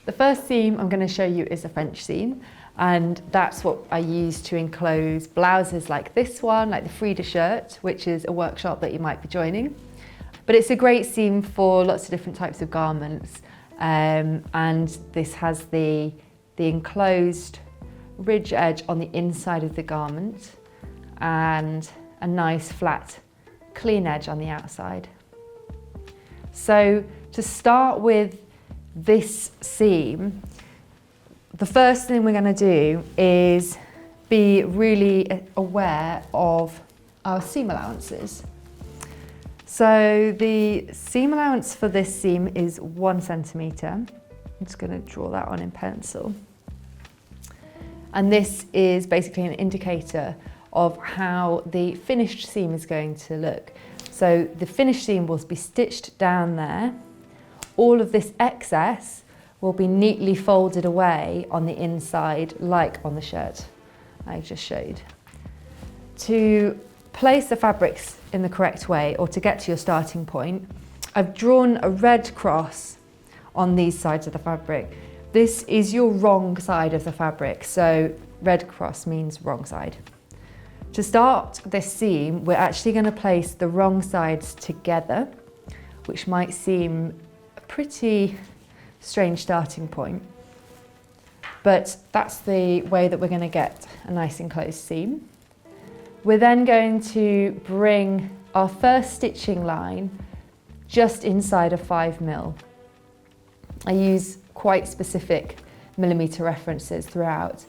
The first seam I'm going to show you is a French seam, and that's what I use to enclose blouses like this one, like the Frida shirt, which is a workshop that you might be joining. But it's a great seam for lots of different types of garments, and this has the enclosed ridge edge on the inside of the garment and a nice flat clean edge on the outside. So to start with this seam, the first thing we're going to do is be really aware of our seam allowances. So the seam allowance for this seam is 1 centimetre. I'm just going to draw that on in pencil. And this is basically an indicator of how the finished seam is going to look. So the finished seam will be stitched down there. All of this excess will be neatly folded away on the inside, like on the shirt I just showed. To place the fabrics in the correct way, or to get to your starting point, I've drawn a red cross on these sides of the fabric. This is your wrong side of the fabric, so red cross means wrong side. To start this seam, we're actually going to place the wrong sides together, which might seem a pretty strange starting point, but that's the way that we're going to get a nice enclosed seam. We're then going to bring our first stitching line just inside of 5mm. I use quite specific millimetre references throughout,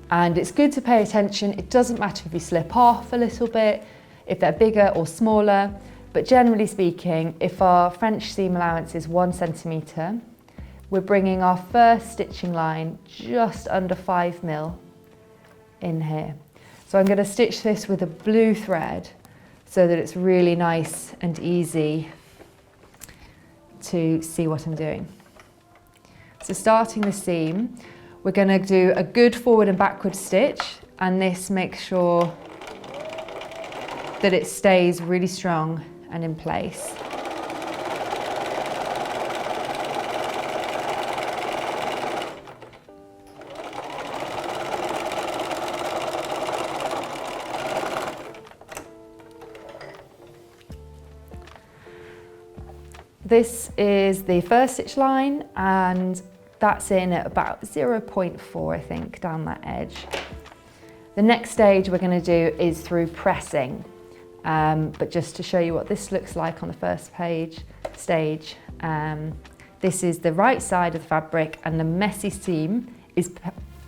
and it's good to pay attention. It doesn't matter if you slip off a little bit, if they're bigger or smaller, but generally speaking, if our French seam allowance is 1 centimetre, we're bringing our first stitching line just under 5mm in here. So I'm going to stitch this with a blue thread so that it's really nice and easy to see what I'm doing. So starting the seam, we're going to do a good forward and backward stitch, and this makes sure that it stays really strong and in place. This is the first stitch line, and that's in at about 0.4, I think, down that edge. The next stage we're going to do is through pressing, but just to show you what this looks like on the first stage, this is the right side of the fabric, and the messy seam is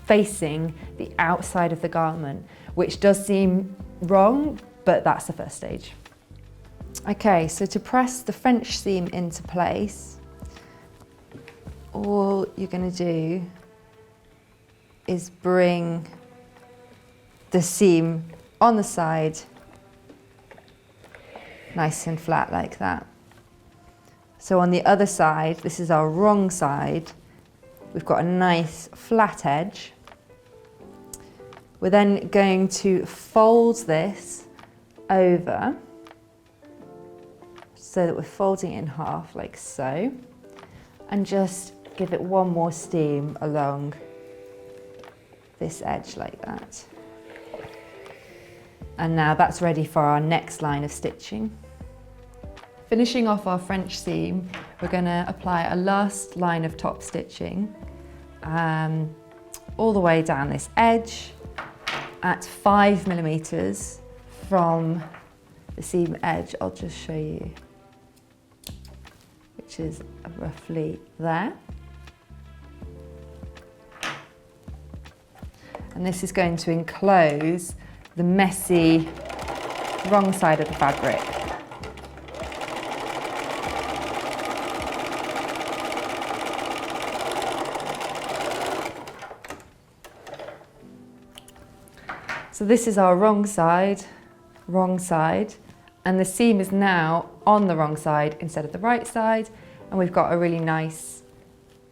facing the outside of the garment, which does seem wrong, but that's the first stage. Okay, so to press the French seam into place, all you're going to do is bring the seam on the side nice and flat like that. So on the other side, this is our wrong side, we've got a nice flat edge. We're then going to fold this over so that we're folding it in half like so, and just give it one more steam along this edge like that. And now that's ready for our next line of stitching. Finishing off our French seam, we're going to apply a last line of top stitching all the way down this edge at 5mm from the seam edge. I'll just show you, which is roughly there. And this is going to enclose the messy wrong side of the fabric. So this is our wrong side, and the seam is now on the wrong side instead of the right side, and we've got a really nice,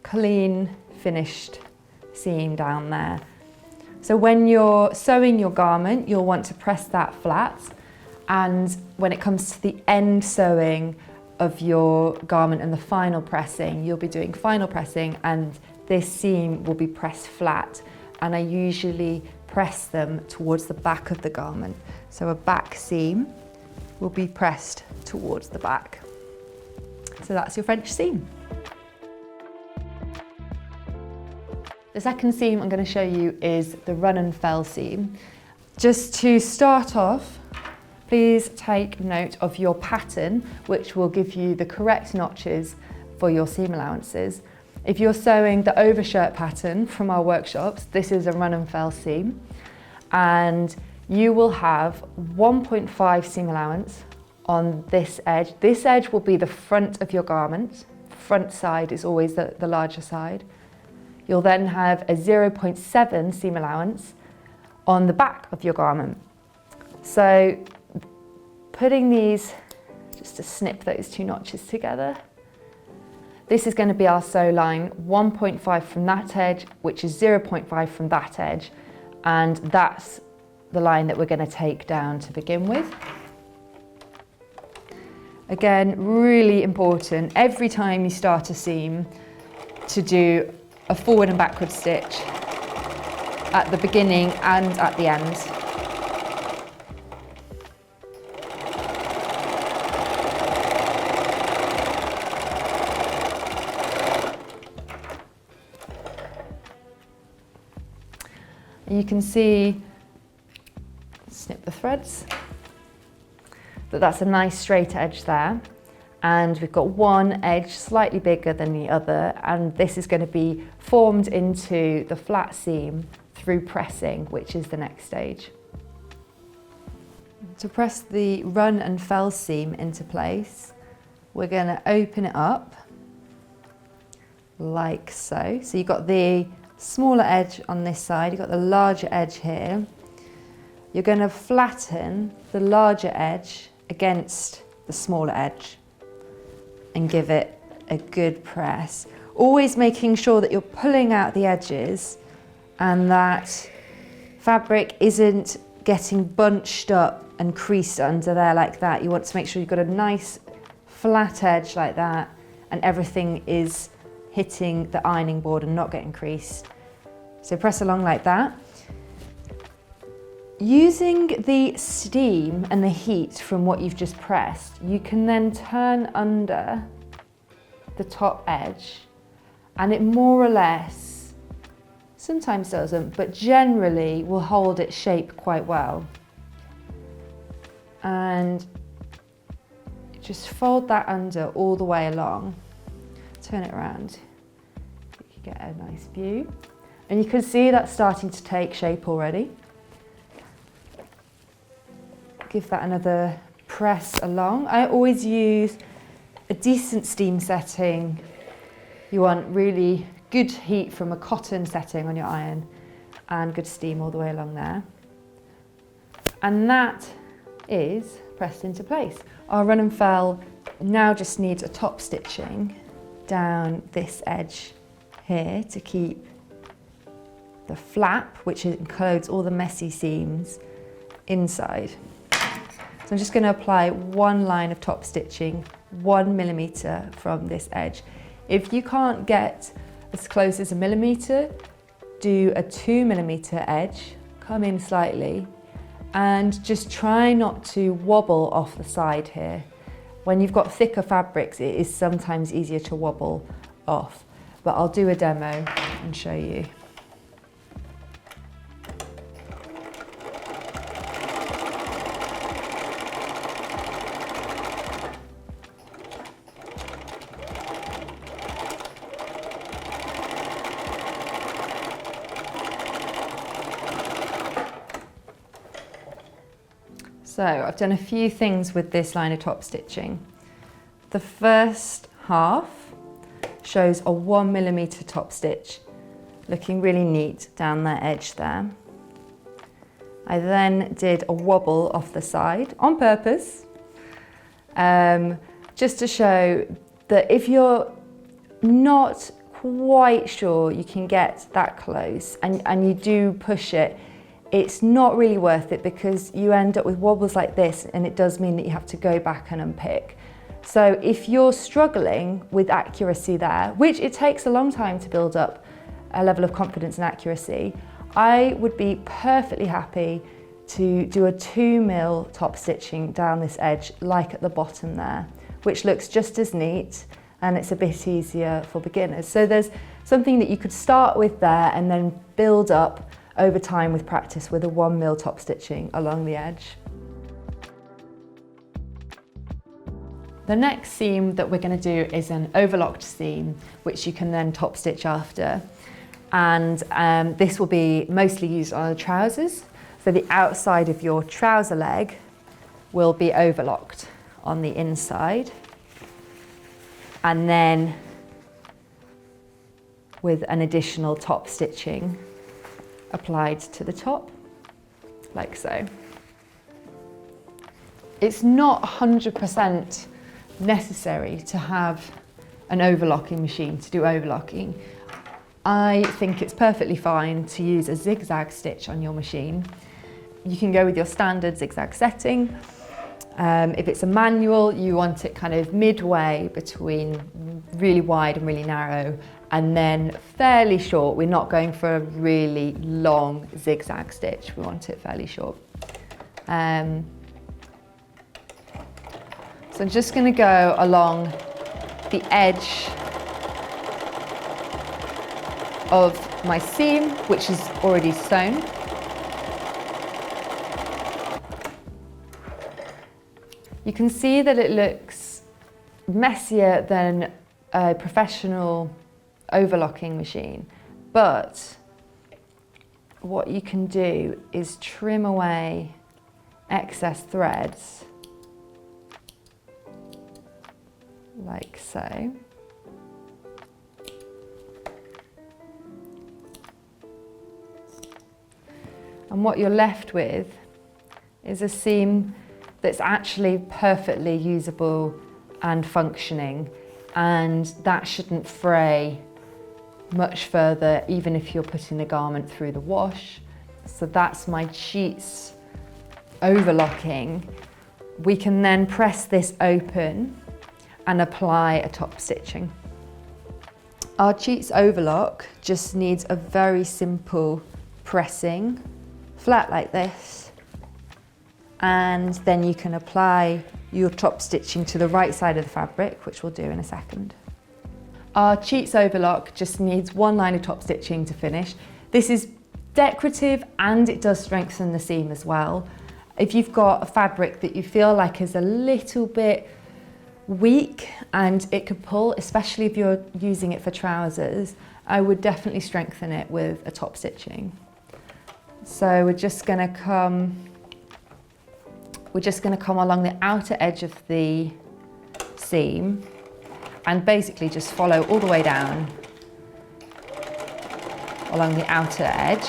clean, finished seam down there. So when you're sewing your garment, you'll want to press that flat, and when it comes to the end sewing of your garment and the final pressing, you'll be doing final pressing, and this seam will be pressed flat, and I usually press them towards the back of the garment. So a back seam will be pressed towards the back. So that's your French seam. The second seam I'm going to show you is the run and fell seam. Just to start off, please take note of your pattern, which will give you the correct notches for your seam allowances. If you're sewing the overshirt pattern from our workshops, this is a run and fell seam, and you will have 1.5 seam allowance on this edge. This edge will be the front of your garment. Front side is always the larger side. You'll then have a 0.7 seam allowance on the back of your garment. So putting these, just to snip those two notches together, this is going to be our sew line, 1.5 from that edge, which is 0.5 from that edge, and that's the line that we're going to take down to begin with. Again, really important, every time you start a seam, to do a forward and backward stitch at the beginning and at the end. You can see, snip the threads, that's a nice straight edge there. And we've got one edge slightly bigger than the other, and this is going to be formed into the flat seam through pressing, which is the next stage. To press the run and fell seam into place, we're going to open it up like so. So you've got the smaller edge on this side, you've got the larger edge here. You're going to flatten the larger edge against the smaller edge and give it a good press. Always making sure that you're pulling out the edges and that fabric isn't getting bunched up and creased under there like that. You want to make sure you've got a nice flat edge like that and everything is hitting the ironing board and not getting creased. So press along like that. Using the steam and the heat from what you've just pressed, you can then turn under the top edge, and it more or less, sometimes doesn't, but generally will hold its shape quite well. And just fold that under all the way along, turn it around, you can get a nice view. And you can see that's starting to take shape already. Give that another press along. I always use a decent steam setting. You want really good heat from a cotton setting on your iron and good steam all the way along there. And that is pressed into place. Our run and fell now just needs a top stitching down this edge here to keep the flap, which includes all the messy seams, inside. So I'm just going to apply one line of top stitching, 1 millimetre from this edge. If you can't get as close as a millimetre, do a 2 millimetre edge, come in slightly, and just try not to wobble off the side here. When you've got thicker fabrics, it is sometimes easier to wobble off, but I'll do a demo and show you. So I've done a few things with this line of top stitching. The first half shows a 1 millimetre top stitch, looking really neat down that edge there. I then did a wobble off the side on purpose, just to show that if you're not quite sure you can get that close and you do push it, it's not really worth it because you end up with wobbles like this, and it does mean that you have to go back and unpick. So if you're struggling with accuracy there, which it takes a long time to build up a level of confidence and accuracy, I would be perfectly happy to do a 2mm top stitching down this edge, like at the bottom there, which looks just as neat and it's a bit easier for beginners. So there's something that you could start with there and then build up over time with practice with a 1mm top stitching along the edge. The next seam that we're going to do is an overlocked seam, which you can then top stitch after. And this will be mostly used on the trousers. So the outside of your trouser leg will be overlocked on the inside. And then with an additional top stitching applied to the top, like so. It's not 100% necessary to have an overlocking machine to do overlocking. I think it's perfectly fine to use a zigzag stitch on your machine. You can go with your standard zigzag setting. If it's a manual, you want it kind of midway between really wide and really narrow, and then fairly short. We're not going for a really long zigzag stitch. We want it fairly short. So I'm just going to go along the edge of my seam, which is already sewn. You can see that it looks messier than a professional overlocking machine, but what you can do is trim away excess threads like so. And what you're left with is a seam that's actually perfectly usable and functioning, and that shouldn't fray much further even if you're putting the garment through the wash. So that's my cheats overlocking. We can then press this open and apply a top stitching. Our cheats overlock just needs a very simple pressing, flat like this, and then you can apply your top stitching to the right side of the fabric, which we'll do in a second. Our cheats overlock just needs one line of top stitching to finish. This is decorative and it does strengthen the seam as well. If you've got a fabric that you feel like is a little bit weak and it could pull, especially if you're using it for trousers, I would definitely strengthen it with a top stitching. So we're just going to come along the outer edge of the seam and basically just follow all the way down along the outer edge.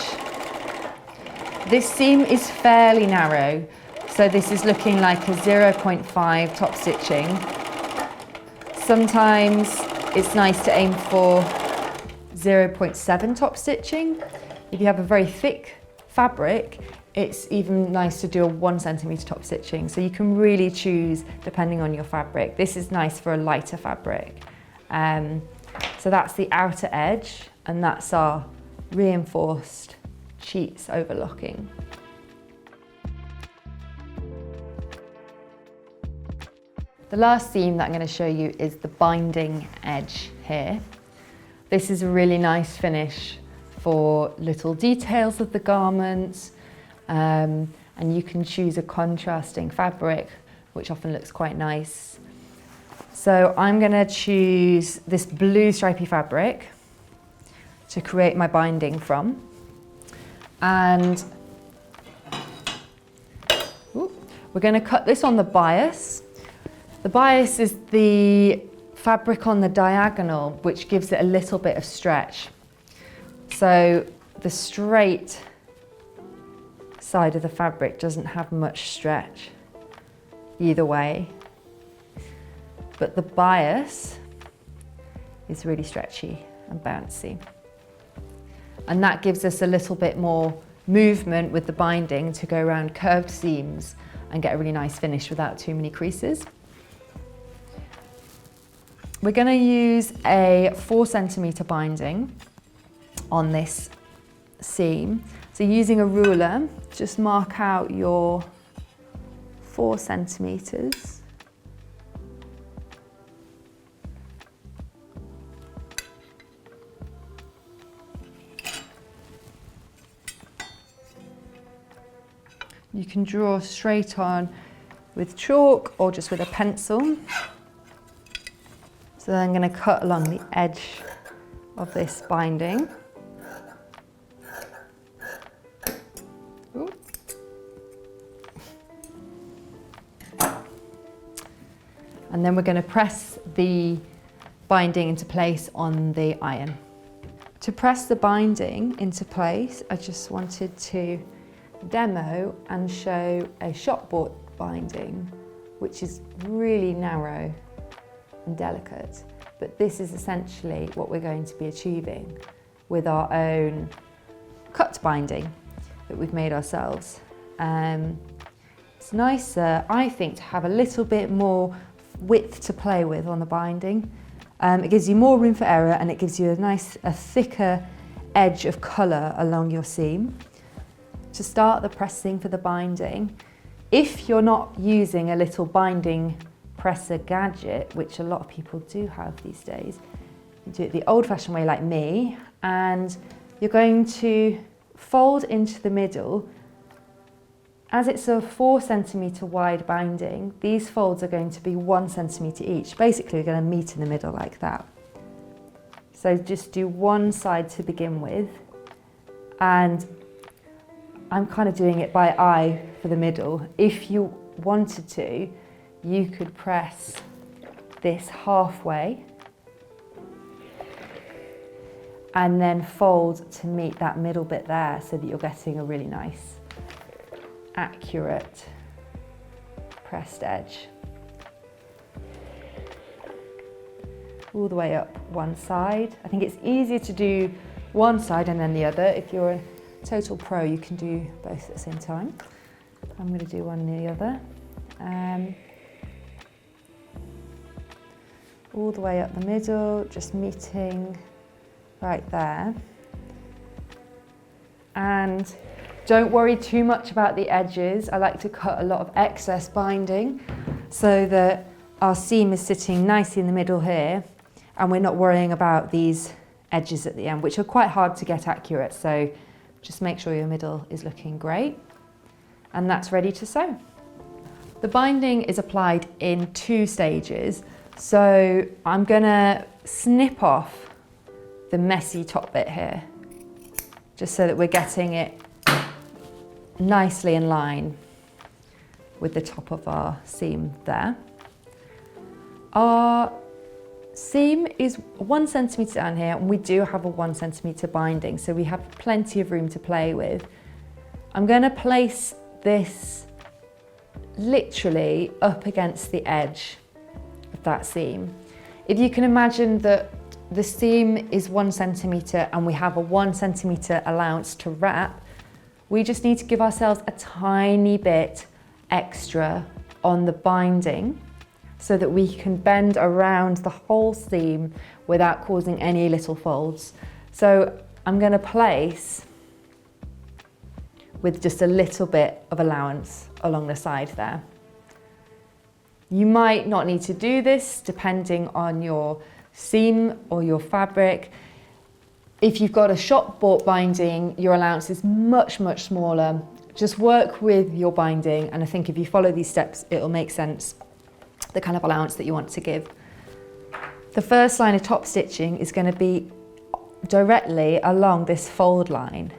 This seam is fairly narrow, so this is looking like a 0.5 top stitching. Sometimes it's nice to aim for 0.7 top stitching. If you have a very thick fabric, it's even nice to do a 1 centimetre top stitching. So you can really choose depending on your fabric. This is nice for a lighter fabric. So that's the outer edge, and that's our reinforced cheats overlocking. The last seam that I'm going to show you is the binding edge here. This is a really nice finish for little details of the garments, and you can choose a contrasting fabric, which often looks quite nice. So I'm going to choose this blue stripy fabric to create my binding from, and we're going to cut this on the bias. The bias is the fabric on the diagonal, which gives it a little bit of stretch. So the straight side of the fabric doesn't have much stretch either way, but the bias is really stretchy and bouncy. And that gives us a little bit more movement with the binding to go around curved seams and get a really nice finish without too many creases. We're going to use a 4 centimetre binding, on this seam. So using a ruler, just mark out your 4 centimetres. You can draw straight on with chalk or just with a pencil. So then I'm going to cut along the edge of this binding. Ooh. And then we're going to press the binding into place on the iron. To press the binding into place, I just wanted to demo and show a shop bought binding, which is really narrow and delicate, but this is essentially what we're going to be achieving with our own cut binding that we've made ourselves. It's nicer, I think, to have a little bit more width to play with on the binding. It gives you more room for error, and it gives you a thicker edge of colour along your seam. To start the pressing for the binding, if you're not using a little binding presser gadget, which a lot of people do have these days, you do it the old-fashioned way like me, and you're going to fold into the middle. As it's a 4 centimetre wide binding, these folds are going to be 1 centimetre each. Basically, you're going to meet in the middle like that. So just do one side to begin with, and I'm kind of doing it by eye for the middle. If you wanted to, you could press this halfway and then fold to meet that middle bit there, so that you're getting a really nice, accurate pressed edge. All the way up one side. I think it's easier to do one side and then the other. If you're a total pro, you can do both at the same time. I'm going to do one and the other. All the way up the middle, just meeting right there. And don't worry too much about the edges. I like to cut a lot of excess binding so that our seam is sitting nicely in the middle here, and we're not worrying about these edges at the end, which are quite hard to get accurate. So just make sure your middle is looking great, and that's ready to sew. The binding is applied in 2 stages. So I'm gonna snip off the messy top bit here, just so that we're getting it nicely in line with the top of our seam there. Our seam is 1 centimetre down here, and we do have a 1 centimetre binding, so we have plenty of room to play with. I'm going to place this literally up against the edge of that seam. If you can imagine that the seam is 1 centimetre and we have a 1 centimetre allowance to wrap, we just need to give ourselves a tiny bit extra on the binding so that we can bend around the whole seam without causing any little folds. So I'm going to place with just a little bit of allowance along the side there. You might not need to do this depending on your seam or your fabric. If you've got a shop bought binding, your allowance is much, much smaller. Just work with your binding, and I think if you follow these steps, it'll make sense, the kind of allowance that you want to give. The first line of top stitching is going to be directly along this fold line.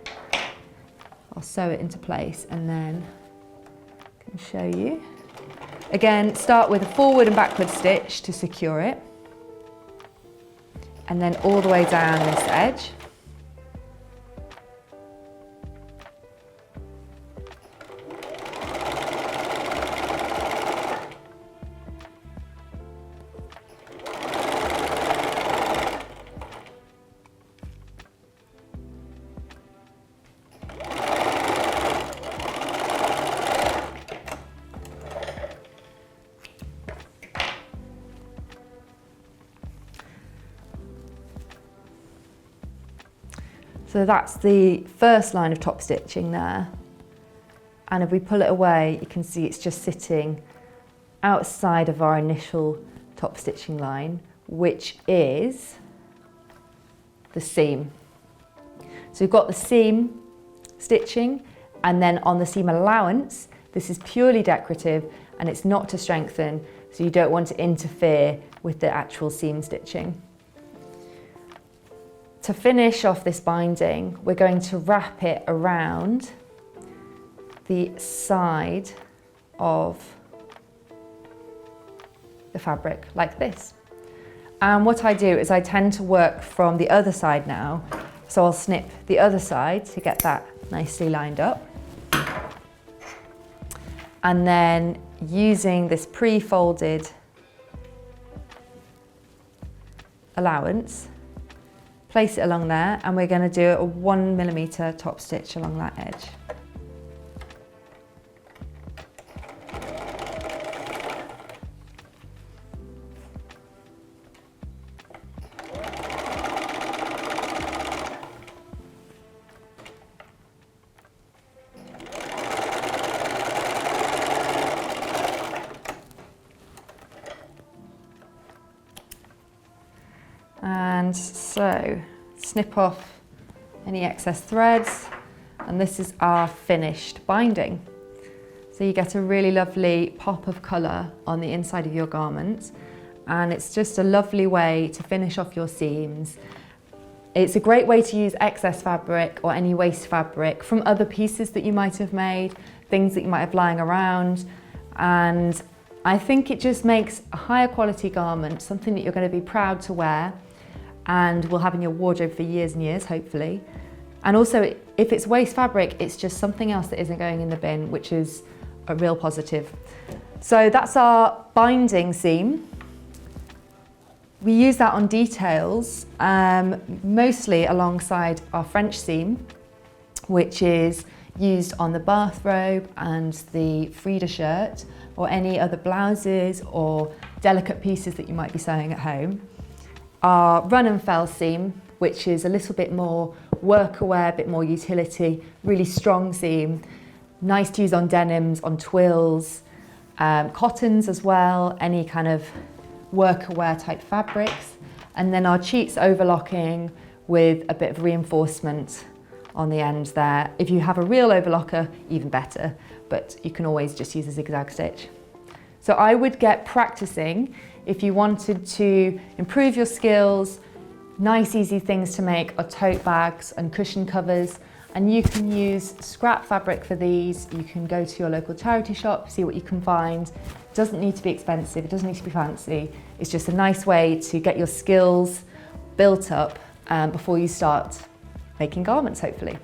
I'll sew it into place and then I can show you. Again, start with a forward and backward stitch to secure it, and then all the way down this edge. So that's the first line of top stitching there. And if we pull it away, you can see it's just sitting outside of our initial top stitching line, which is the seam. So we've got the seam stitching, and then on the seam allowance, this is purely decorative and it's not to strengthen, so you don't want to interfere with the actual seam stitching. To finish off this binding, we're going to wrap it around the side of the fabric like this. And what I do is I tend to work from the other side now. So I'll snip the other side to get that nicely lined up. And then using this pre-folded allowance, place it along there, and we're going to do a 1mm top stitch along that edge. And so snip off any excess threads, and this is our finished binding. So you get a really lovely pop of colour on the inside of your garment, and it's just a lovely way to finish off your seams. It's a great way to use excess fabric or any waste fabric from other pieces that you might have made, things that you might have lying around, and I think it just makes a higher quality garment, something that you're going to be proud to wear and will have in your wardrobe for years and years, hopefully. And also, if it's waste fabric, it's just something else that isn't going in the bin, which is a real positive. So that's our binding seam. We use that on details, mostly alongside our French seam, which is used on the bathrobe and the Frida shirt, or any other blouses or delicate pieces that you might be sewing at home. Our run and fell seam, which is a little bit more workwear, a bit more utility, really strong seam, nice to use on denims, on twills, cottons as well, any kind of workwear type fabrics. And then our cheats overlocking with a bit of reinforcement on the end there. If you have a real overlocker, even better, but you can always just use a zigzag stitch. So I would get practicing if you wanted to improve your skills. Nice easy things to make are tote bags and cushion covers, and you can use scrap fabric for these. You can go to your local charity shop, see what you can find. It doesn't need to be expensive, it doesn't need to be fancy. It's just a nice way to get your skills built up before you start making garments, hopefully.